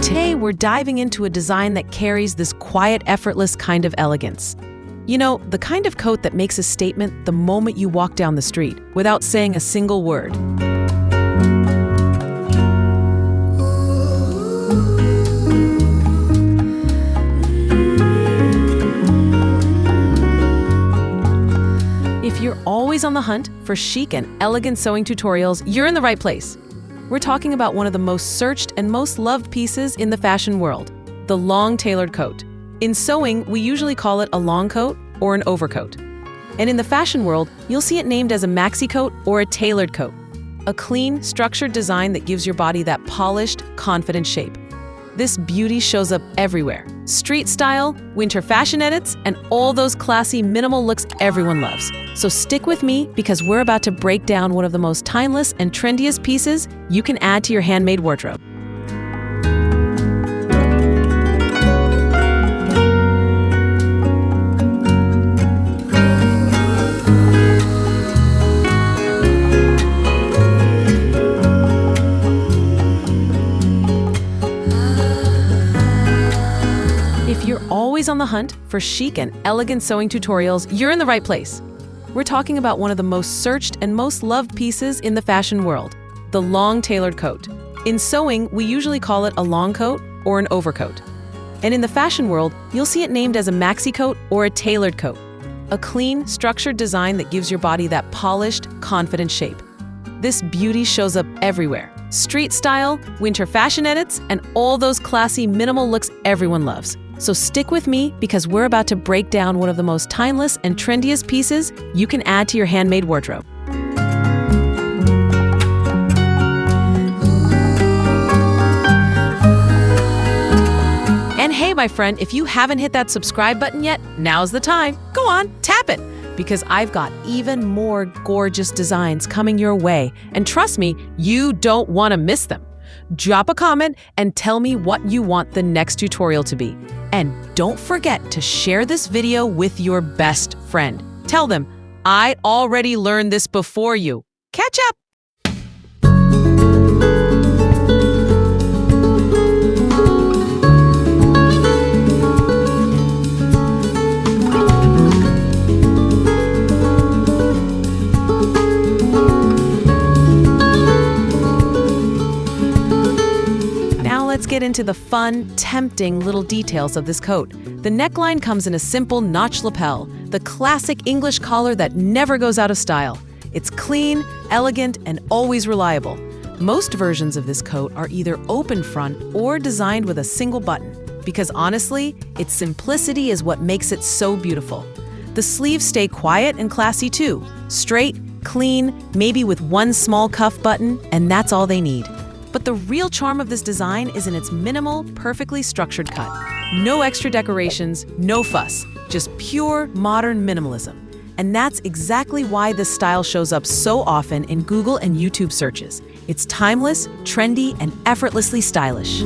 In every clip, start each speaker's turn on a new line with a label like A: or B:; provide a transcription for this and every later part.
A: Today, we're diving into a design that carries this quiet, effortless kind of elegance. You know, the kind of coat that makes a statement the moment you walk down the street, without saying a single word. If you're always on the hunt for chic and elegant sewing tutorials, you're in the right place. We're talking about one of the most searched and most loved pieces in the fashion world, the long tailored coat. In sewing, we usually call it a long coat or an overcoat. And in the fashion world, you'll see it named as a maxi coat or a tailored coat. A clean, structured design that gives your body that polished, confident shape. This beauty shows up everywhere. Street style, winter fashion edits, and all those classy, minimal looks everyone loves. So stick with me because we're about to break down one of the most timeless and trendiest pieces you can add to your handmade wardrobe. If you're always on the hunt for chic and elegant sewing tutorials, you're in the right place. We're talking about one of the most searched and most loved pieces in the fashion world, the long tailored coat. In sewing, we usually call it a long coat or an overcoat. And in the fashion world, you'll see it named as a maxi coat or a tailored coat. A clean, structured design that gives your body that polished, confident shape. This beauty shows up everywhere. Street style, winter fashion edits, and all those classy, minimal looks everyone loves. So stick with me because we're about to break down one of the most timeless and trendiest pieces you can add to your handmade wardrobe. And hey, my friend, if you haven't hit that subscribe button yet, now's the time. Go on, tap it, because I've got even more gorgeous designs coming your way. And trust me, you don't want to miss them. Drop a comment and tell me what you want the next tutorial to be. And don't forget to share this video with your best friend. Tell them, I already learned this before you. Catch up! Let's get into the fun, tempting little details of this coat. The neckline comes in a simple notch lapel, the classic English collar that never goes out of style. It's clean, elegant, and always reliable. Most versions of this coat are either open front or designed with a single button, because honestly, its simplicity is what makes it so beautiful. The sleeves stay quiet and classy too. Straight, clean, maybe with one small cuff button, and that's all they need. But the real charm of this design is in its minimal, perfectly structured cut. No extra decorations, no fuss, just pure, modern minimalism. And that's exactly why this style shows up so often in Google and YouTube searches. It's timeless, trendy, and effortlessly stylish.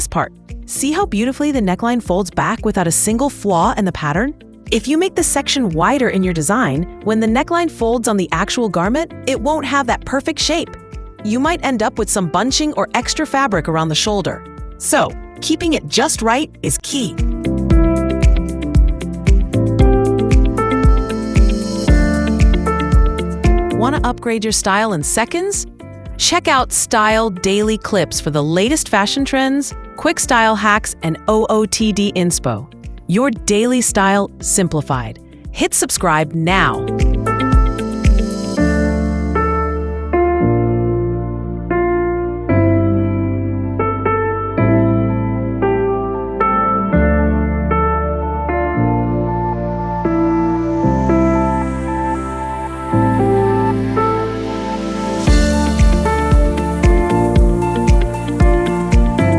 A: this part. See how beautifully the neckline folds back without a single flaw in the pattern? If you make the section wider in your design, when the neckline folds on the actual garment, it won't have that perfect shape. You might end up with some bunching or extra fabric around the shoulder. So, keeping it just right is key. Want to upgrade your style in seconds? Check out Style Daily Clips for the latest fashion trends, quick style hacks, and OOTD inspo. Your daily style simplified. Hit subscribe now.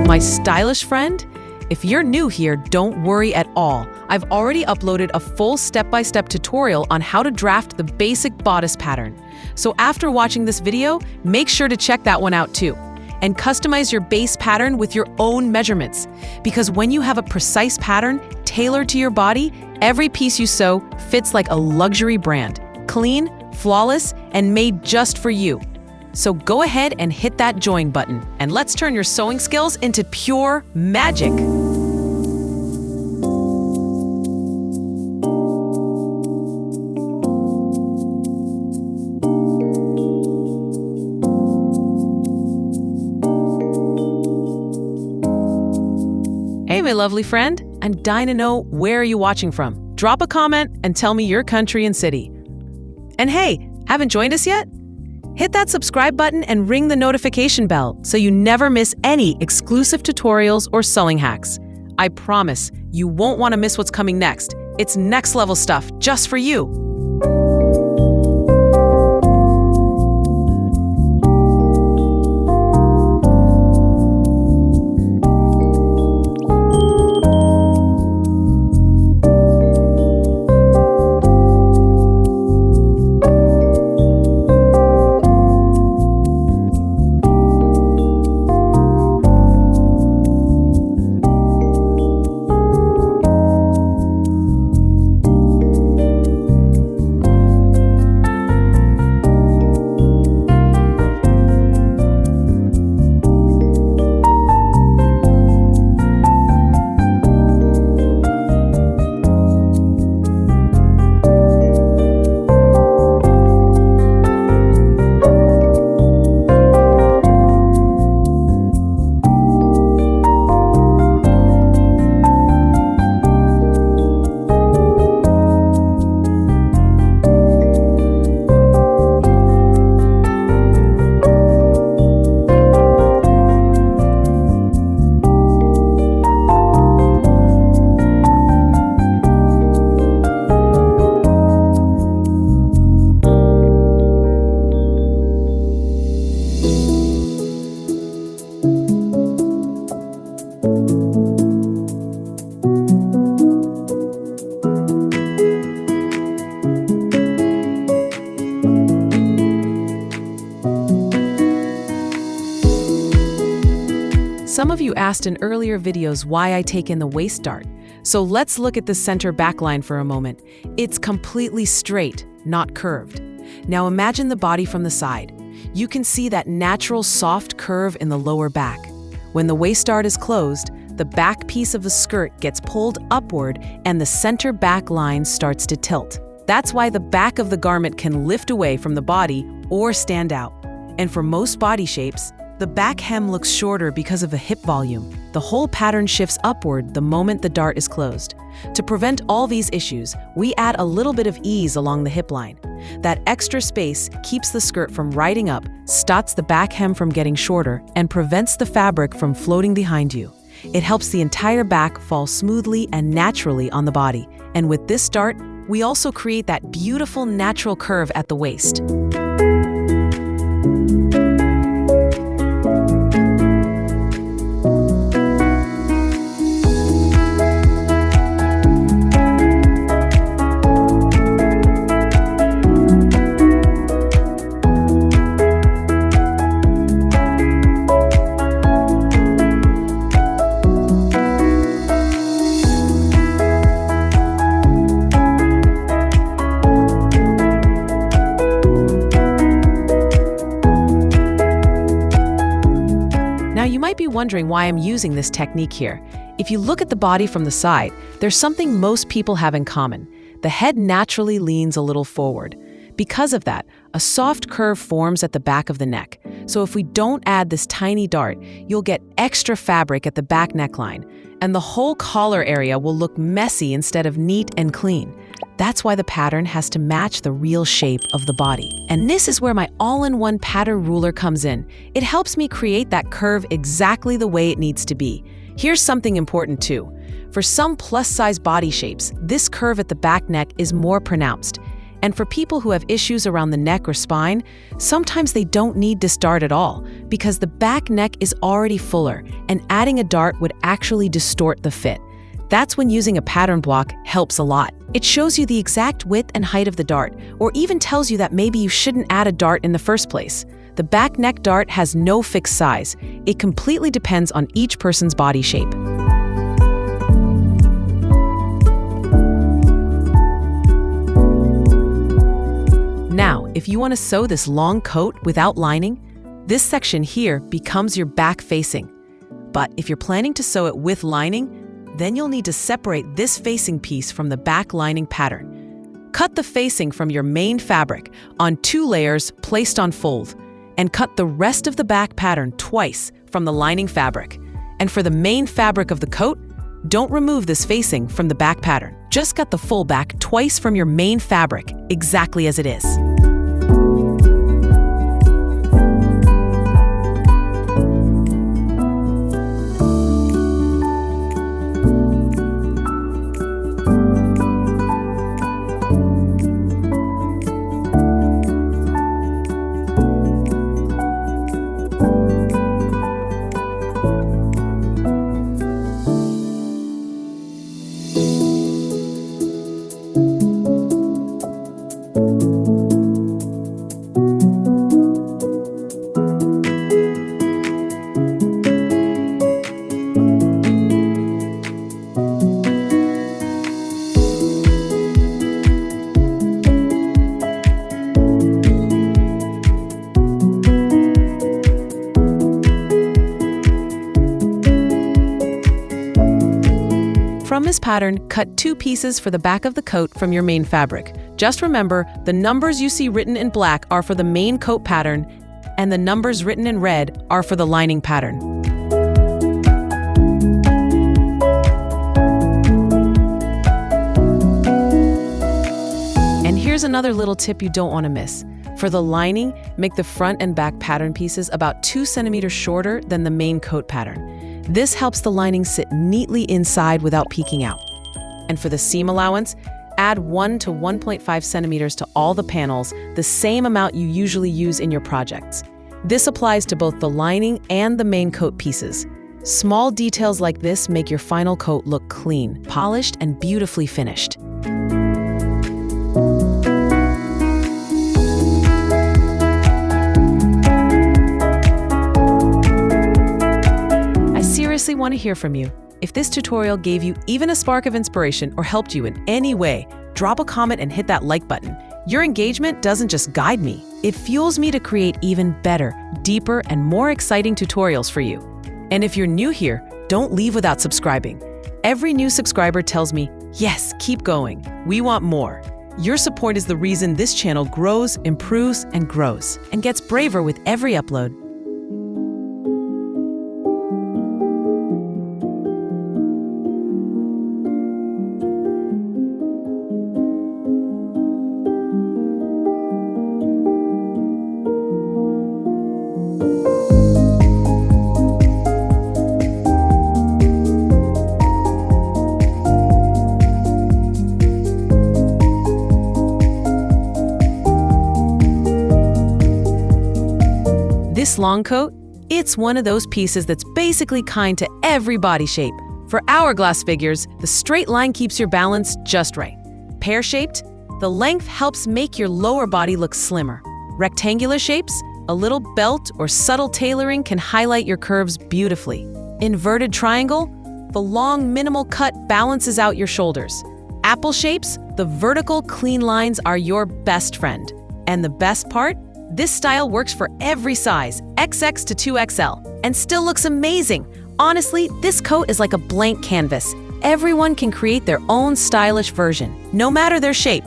A: My stylish friend, if you're new here, don't worry at all. I've already uploaded a full step-by-step tutorial on how to draft the basic bodice pattern. So after watching this video, make sure to check that one out too. And customize your base pattern with your own measurements. Because when you have a precise pattern tailored to your body, every piece you sew fits like a luxury brand. Clean, flawless, and made just for you. So go ahead and hit that join button, and let's turn your sewing skills into pure magic. Hey, my lovely friend, I'm dying to know, where are you watching from? Drop a comment and tell me your country and city. And hey, haven't joined us yet? Hit that subscribe button and ring the notification bell so you never miss any exclusive tutorials or sewing hacks. I promise you won't want to miss what's coming next. It's next level stuff just for you. Some of you asked in earlier videos why I take in the waist dart. So let's look at the center backline for a moment. It's completely straight, not curved. Now imagine the body from the side. You can see that natural soft curve in the lower back. When the waist dart is closed, the back piece of the skirt gets pulled upward and the center back line starts to tilt. That's why the back of the garment can lift away from the body or stand out. And for most body shapes, the back hem looks shorter because of the hip volume. The whole pattern shifts upward the moment the dart is closed. To prevent all these issues, we add a little bit of ease along the hip line. That extra space keeps the skirt from riding up, stops the back hem from getting shorter, and prevents the fabric from floating behind you. It helps the entire back fall smoothly and naturally on the body. And with this dart, we also create that beautiful natural curve at the waist. might be wondering why I'm using this technique here. If you look at the body from the side, there's something most people have in common. The head naturally leans a little forward. Because of that, a soft curve forms at the back of the neck. So if we don't add this tiny dart, you'll get extra fabric at the back neckline, and the whole collar area will look messy instead of neat and clean. That's why the pattern has to match the real shape of the body. And this is where my all-in-one pattern ruler comes in. It helps me create that curve exactly the way it needs to be. Here's something important too. For some plus-size body shapes, this curve at the back neck is more pronounced. And for people who have issues around the neck or spine, sometimes they don't need this dart at all because the back neck is already fuller, and adding a dart would actually distort the fit. That's when using a pattern block helps a lot. It shows you the exact width and height of the dart, or even tells you that maybe you shouldn't add a dart in the first place. The back neck dart has no fixed size. It completely depends on each person's body shape. Now, if you want to sew this long coat without lining, this section here becomes your back facing. But if you're planning to sew it with lining, then you'll need to separate this facing piece from the back lining pattern. Cut the facing from your main fabric on 2 layers placed on fold, and cut the rest of the back pattern twice from the lining fabric. And for the main fabric of the coat, don't remove this facing from the back pattern. Just cut the full back twice from your main fabric, exactly as it is. From this pattern, cut 2 pieces for the back of the coat from your main fabric. Just remember, the numbers you see written in black are for the main coat pattern, and the numbers written in red are for the lining pattern. And here's another little tip you don't want to miss. For the lining, make the front and back pattern pieces about 2 centimeters shorter than the main coat pattern. This helps the lining sit neatly inside without peeking out. And for the seam allowance, add 1 to 1.5 centimeters to all the panels, the same amount you usually use in your projects. This applies to both the lining and the main coat pieces. Small details like this make your final coat look clean, polished, and beautifully finished. I seriously want to hear from you. If this tutorial gave you even a spark of inspiration or helped you in any way, drop a comment and hit that like button. Your engagement doesn't just guide me, it fuels me to create even better, deeper, and more exciting tutorials for you. And if you're new here, don't leave without subscribing. Every new subscriber tells me, yes, keep going. We want more. Your support is the reason this channel grows, improves, and grows, and gets braver with every upload. This long coat, it's one of those pieces that's basically kind to every body shape. For hourglass figures, the straight line keeps your balance just right. Pear-shaped, the length helps make your lower body look slimmer. Rectangular shapes, a little belt or subtle tailoring can highlight your curves beautifully. Inverted triangle, the long minimal cut balances out your shoulders. Apple shapes, the vertical clean lines are your best friend. And the best part? This style works for every size, XX to 2XL, and still looks amazing. Honestly, this coat is like a blank canvas. Everyone can create their own stylish version, no matter their shape.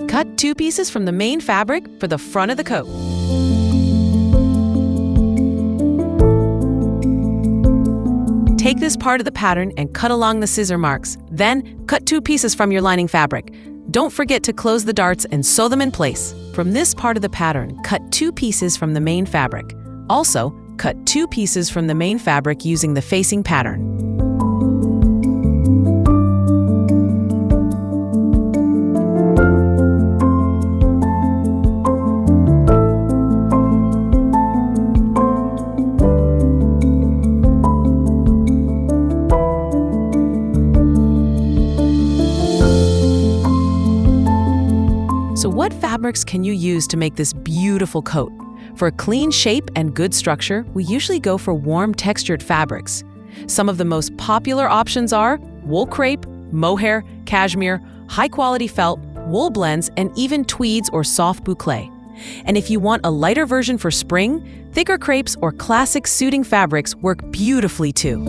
A: Cut 2 pieces from the main fabric for the front of the coat. Take this part of the pattern and cut along the scissor marks. Then, cut 2 pieces from your lining fabric. Don't forget to close the darts and sew them in place. From this part of the pattern, cut 2 pieces from the main fabric. Also, cut 2 pieces from the main fabric using the facing pattern. So what fabrics can you use to make this beautiful coat? For a clean shape and good structure, we usually go for warm textured fabrics. Some of the most popular options are wool crepe, mohair, cashmere, high-quality felt, wool blends, and even tweeds or soft boucle. And if you want a lighter version for spring, thicker crepes or classic suiting fabrics work beautifully too.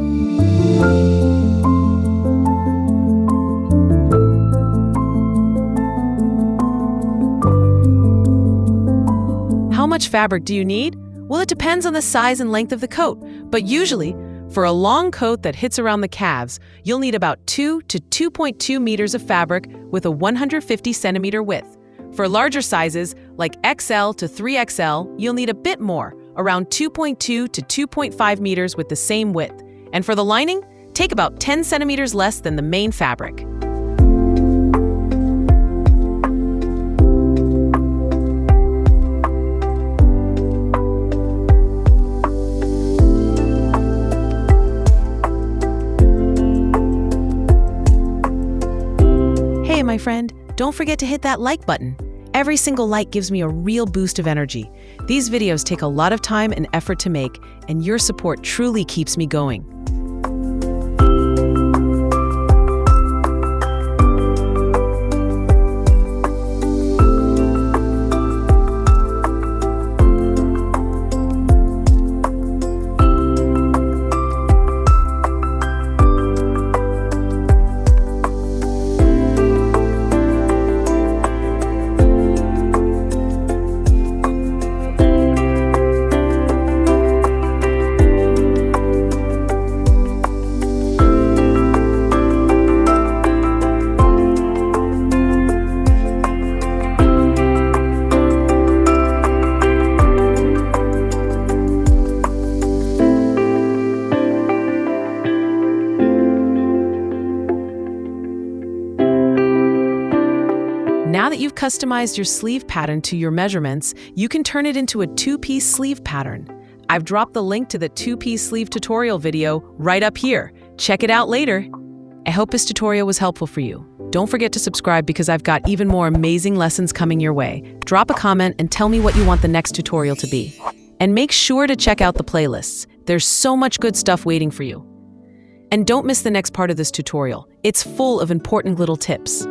A: How much fabric do you need? Well, it depends on the size and length of the coat, but usually, for a long coat that hits around the calves, you'll need about 2 to 2.2 meters of fabric with a 150 centimeter width. For larger sizes, like XL to 3XL, you'll need a bit more, around 2.2 to 2.5 meters with the same width. And for the lining, take about 10 centimeters less than the main fabric. Hey, my friend, don't forget to hit that like button. Every single like gives me a real boost of energy. These videos take a lot of time and effort to make, and your support truly keeps me going. Now that you've customized your sleeve pattern to your measurements, you can turn it into a 2-piece sleeve pattern. I've dropped the link to the 2-piece sleeve tutorial video right up here. Check it out later. I hope this tutorial was helpful for you. Don't forget to subscribe because I've got even more amazing lessons coming your way. Drop a comment and tell me what you want the next tutorial to be. And make sure to check out the playlists. There's so much good stuff waiting for you. And don't miss the next part of this tutorial. It's full of important little tips.